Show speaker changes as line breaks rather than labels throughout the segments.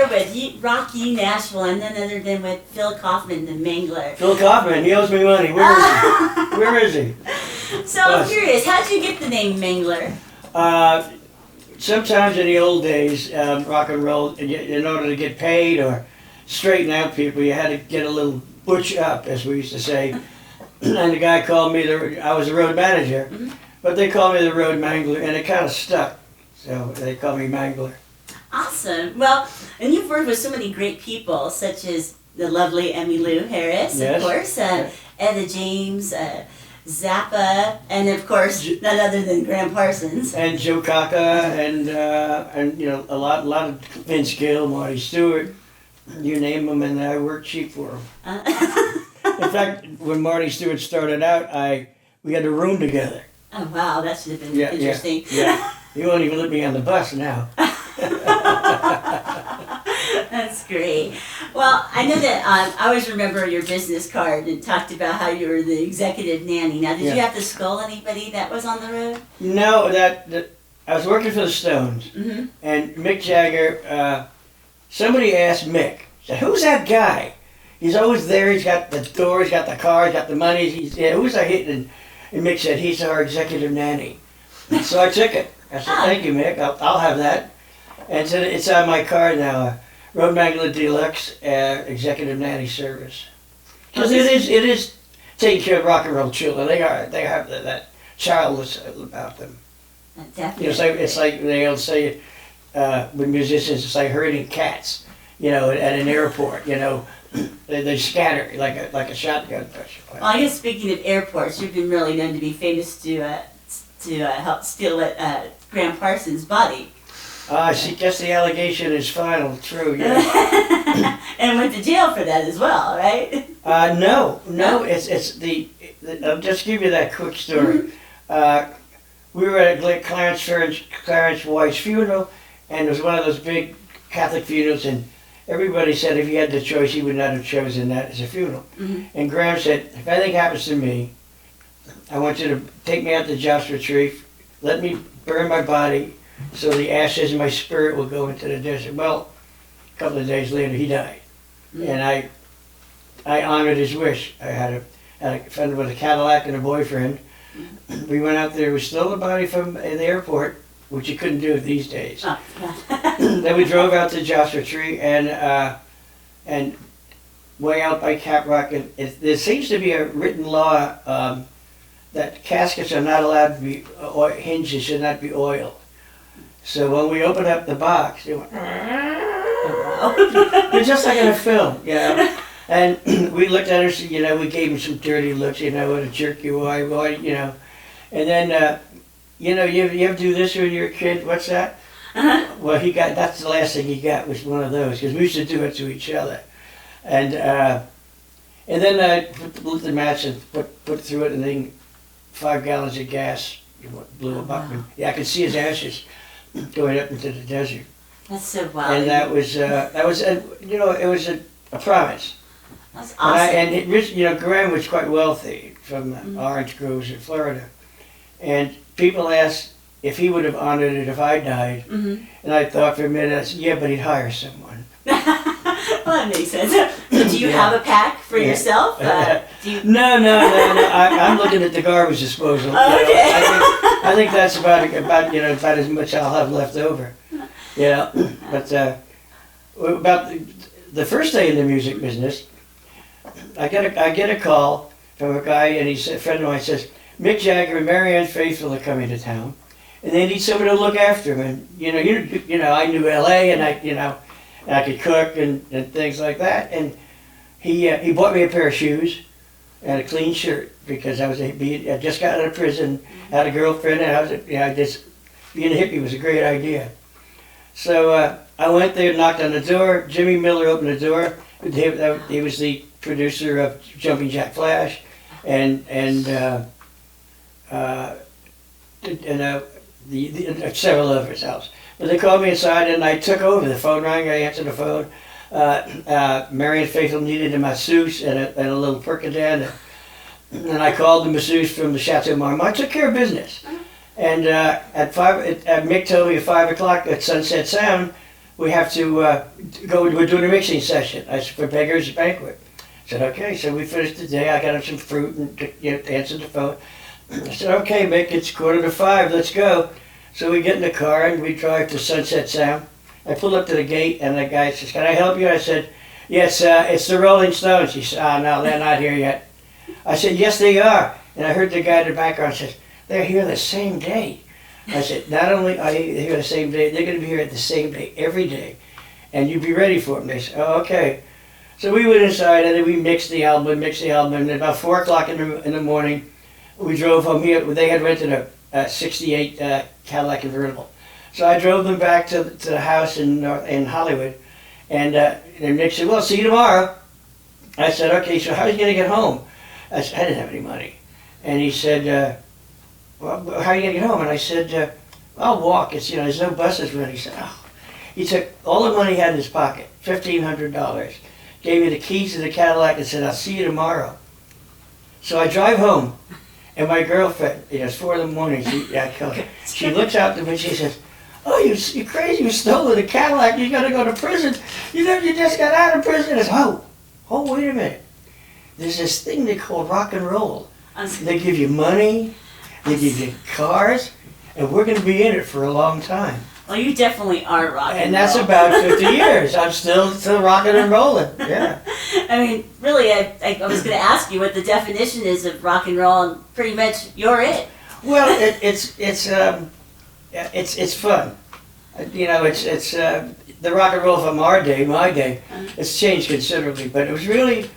here with Rocky Nashville, and none other than with Phil Kaufman, the Mangler.
Phil Kaufman, he owes me money. Where is he? Where is he?
So I'm curious, how did you get the name Mangler?
Sometimes in the old days, rock and roll, in order to get paid or straighten out people, you had to get a little butch up, as we used to say. And the guy called me, I was the road manager, but they called me the road mangler, and it kind of stuck. So they called me Mangler.
Awesome. Well, and you've worked with so many great people, such as the lovely Emmylou Harris,
Yes.
of course, Etta James, Zappa, and of course, none other than Gram Parsons.
And Joe Kaka, and you know, a lot of Vince Gill, Marty Stewart, you name them, and I worked cheap for them. In fact, when Marty Stewart started out, we had a room together.
Oh wow, that should have been interesting.
Yeah. He won't even let me on the bus now.
That's great. Well, I know that I always remember your business card and talked about how you were the executive nanny. Now, did you have to scold anybody that was on the road?
No, that I was working for the Stones, and Mick Jagger. Somebody asked Mick, said, "Who's that guy? He's always there. He's got the door. He's got the car. He's got the money. Who's that hitting?" And Mick said, "He's our executive nanny." So I took it. I said, "Thank you, Mick. I'll have that." And so it's on my card now. Road Mangler Deluxe Executive Nanny Service. Because it is taking care of rock and roll children. They have that childless about them.
Definitely.
You know, it's like they'll say with musicians, it's like herding cats. You know, at an airport. You know, they scatter like a shotgun push.
Well, I guess speaking of airports, you've been really known to be famous to help steal Gram Parsons' body.
I guess the allegation is final, true, yeah.
And went to jail for that as well, right?
No, I'll just give you that quick story. We were at Clarence White's funeral, and it was one of those big Catholic funerals, and everybody said if he had the choice, he would not have chosen that as a funeral. And Graham said, if anything happens to me, I want you to take me out to Joshua Tree, let me burn my body, so the ashes of my spirit will go into the desert. Well, a couple of days later, he died. And I honored his wish. I had a friend with a Cadillac and a boyfriend. We went out there. We stole the body from the airport, which you couldn't do these days. Then we drove out to Joshua Tree and way out by Cap Rock. And there seems to be a written law that caskets are not allowed to be, hinges should not be oiled. So when we opened up the box, they went, they're just like in a film, you know. And we looked at her, you know, we gave him some dirty looks, you know, what a jerk you are, you know. And then, you know, you ever do this when you're a kid? What's that? Well, that's the last thing he got was one of those, because we used to do it to each other. And then I lit the match and put through it, and then 5 gallons of gas blew him up. And, yeah, I could see his ashes going up into the desert.
That's so wild.
And that was you know, it was a promise.
That's awesome.
And you know, Graham was quite wealthy from orange groves in Florida. And people asked if he would have honored it if I died. And I thought for a minute, I said, yeah, but he'd hire someone.
Well, that makes sense. So do you have a pack for yourself?
No. I'm looking at the garbage disposal.
Oh, okay.
I think that's about as much I'll have left over. Yeah, but about the first day in the music business, I get a call from a guy, and a friend of mine says, Mick Jagger and Marianne Faithfull are coming to town, and they need somebody to look after him. And you know, I knew L.A. and I could cook and things like that. And he bought me a pair of shoes and a clean shirt because I just got out of prison, had a girlfriend, and I just being a hippie was a great idea. So I went there, knocked on the door. Jimmy Miller opened the door. He was the producer of Jumping Jack Flash, and several others else. But they called me inside, and I took over. The phone rang. I answered the phone. Marianne Faithfull needed a masseuse and a little Percodan, and I called the masseuse from the Chateau Marmont. I took care of business. And Mick told me at 5 o'clock at Sunset Sound, we have to we're doing a mixing session. I said, for Beggar's Banquet. I said, okay, so we finished the day. I got him some fruit and answered the phone. I said, okay, Mick, it's 4:45, let's go. So we get in the car and we drive to Sunset Sound. I pull up to the gate and the guy says, can I help you? I said, yes, it's the Rolling Stones. He said, no, they're not here yet. I said, yes, they are. And I heard the guy in the background says, they're here the same day. I said, not only are they here the same day, they're going to be here at the same day every day. And you be ready for them. They said, oh, okay. So we went inside and then we mixed the album. And about 4 o'clock in the morning, we drove home here. They had rented a 68 Cadillac convertible. So I drove them back to the house in Hollywood. And Nick said, well, see you tomorrow. I said, okay, so how are you going to get home? I said, I didn't have any money. And he said, well, how are you going to get home? And I said, I'll walk. It's, there's no buses running. He said, oh. He took all the money he had in his pocket, $1,500, gave me the keys to the Cadillac and said, I'll see you tomorrow. So I drive home, and my girlfriend, it's 4 in the morning, she looks out to me and she says, oh, you crazy, you stole the Cadillac, you're going to go to prison. You just got out of prison. I said, oh, wait a minute. There's this thing they call rock and roll. They give you money, they give you cars, and we're going to be in it for a long time.
Well, you definitely are rock and roll.
And that's about 50 years. I'm still rocking and rolling. Yeah.
I mean, really, I was going to ask you what the definition is of rock and roll, and pretty much you're it.
Well, it's fun. It's the rock and roll from my day. It's changed considerably, but it was really,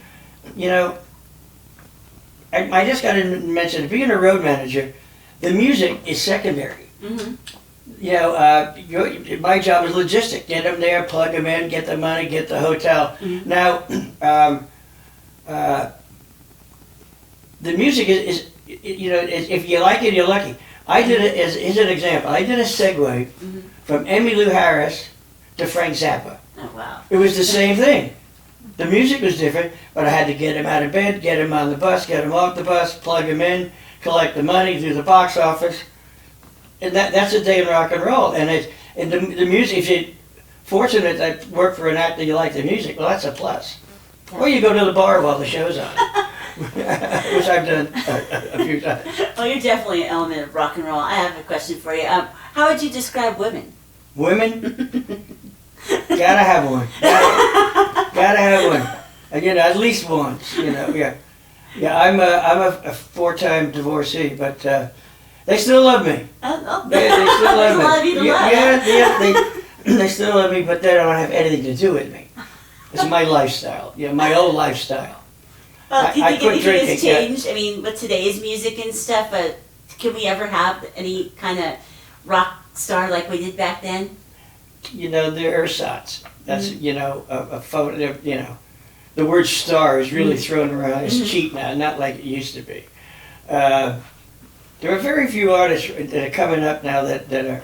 I just got to mention, being a road manager, the music is secondary. Mm-hmm. My job is logistic. Get them there, plug them in, get the money, get the hotel. Mm-hmm. Now, the music is if you like it, you're lucky. I did it as an example. I did a segue from Emmylou Harris to Frank Zappa.
Oh, wow.
It was the same thing. The music was different, but I had to get him out of bed, get him on the bus, get him off the bus, plug him in, collect the money, do the box office. And that's a day in rock and roll. And the music, if you're fortunate to work for an actor you like the music, well, that's a plus. Yeah. Or you go to the bar while the show's on, which I've done a few times.
Well, you're definitely an element of rock and roll. I have a question for you. How would you describe women?
Women? Gotta have one. Gotta have one. And, at least once, yeah. Yeah, I'm a 4-time divorcee, but they still love me. They still love me.
A lot of you to love.
Yeah, they still love me, but they don't have anything to do with me. It's my lifestyle, my old lifestyle.
Well, do you think anything has changed? I mean, with today's music and stuff, can we ever have any kind of rock star like we did back then?
The ersatz. That's, a photo, the word star is really thrown around. It's cheap now, not like it used to be. There are very few artists that are coming up now that are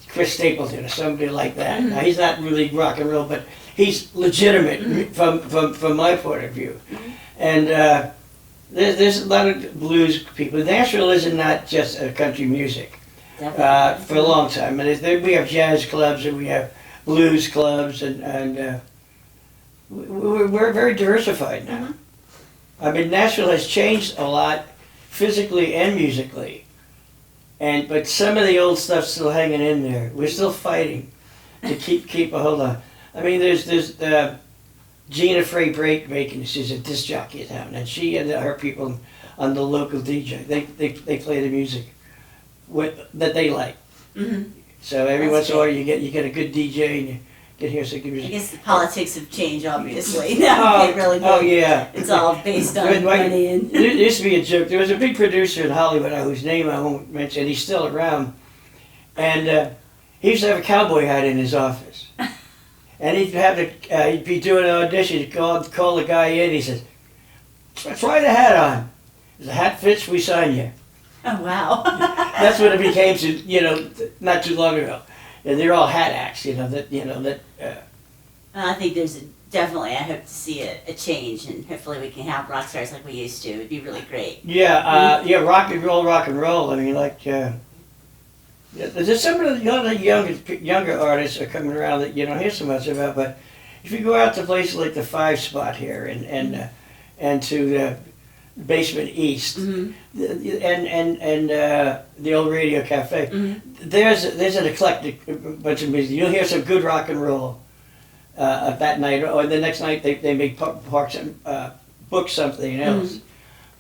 Chris Stapleton or somebody like that. Now, he's not really rock and roll, but he's legitimate from my point of view. And there's a lot of blues people. Nashville is not just country music for a long time. And we have jazz clubs and we have blues clubs, and we're very diversified now. I mean, Nashville has changed a lot physically and musically, but some of the old stuff's still hanging in there. We're still fighting to keep a hold on. I mean, there's Gina Frey Bacon. She's a disc jockey in town, and she and her people on the local DJ, they play the music that they like. Mm-hmm. So every once in a while you get a good DJ and you get here some good music.
I guess the politics have changed, obviously. Now you can't really do
yeah.
It's all based on money. And
there used to be a joke. There was a big producer in Hollywood whose name I won't mention. He's still around, and he used to have a cowboy hat in his office. And he'd be doing an audition. He'd call the guy in. He says, "Try the hat on. If the hat fits, we sign you."
Oh, wow.
That's what it became not too long ago. And they're all hat acts,
I think there's definitely, I hope to see a change, and hopefully we can have rock stars like we used to. It'd be really great.
Yeah, rock and roll. I mean, Yeah, there's some of the younger artists are coming around that you don't hear so much about, but if you go out to places like the Five Spot here and to the Basement East and the old Radio Cafe, there's an eclectic bunch of music. You'll hear some good rock and roll that night, or the next night they may book something else.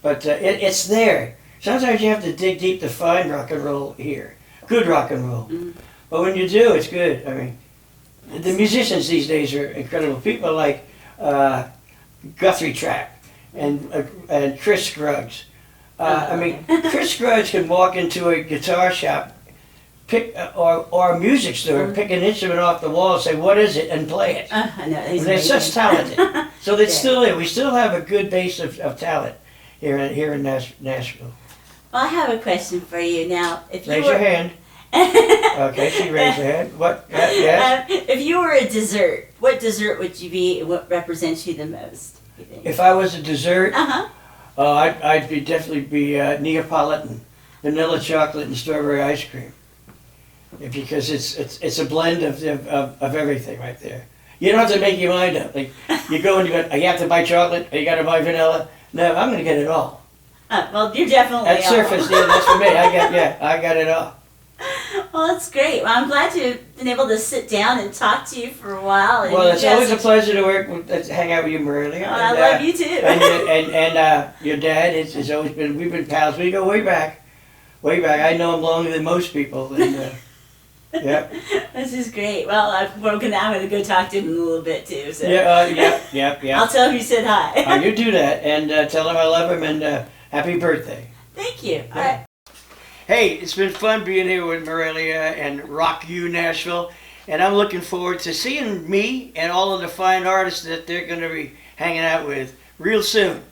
But it's there. Sometimes you have to dig deep to find rock and roll here. Good rock and roll. But when you do, it's good. I mean, the musicians these days are incredible. People like Guthrie Track and Chris Scruggs. I mean, Chris Scruggs can walk into a guitar shop, or a music store, pick an instrument off the wall, say, "What is it?" and play it.
I know,
They're such talented. So it's still there. We still have a good base of talent here in Nashville.
Well, I have a question for you now. If you
Raise
were,
your hand. Okay, she raised her hand. What? Yes?
If you were a dessert, what dessert would you be and what represents you the most, you think?
If I was a dessert,
Uh-huh.
I'd definitely be Neapolitan, vanilla chocolate and strawberry ice cream. Because it's a blend of everything right there. You don't have to make your mind up. Like, you go and you have to buy chocolate, or you got to buy vanilla. No, I'm going to get it all.
Well, you're definitely
That surface, yeah, that's for me. I got it all.
Well, that's great. Well, I'm glad to have been able to sit down and talk to you for a while. And
Well, it's
you guys
always a
have-
pleasure to hang out with you, Marilia.
Oh, I love you too.
And your dad has always been. We've been pals. We go way back, way back. I know him longer than most people. And, yeah.
This is great. Well, I'm going to go talk to him in a little bit too. So.
Yeah.
I'll tell him you said hi.
You do that and tell him I love him and happy birthday.
Thank you. All right.
Hey, it's been fun being here with Marilia and Rock You Nashville, and I'm looking forward to seeing me and all of the fine artists that they're going to be hanging out with real soon.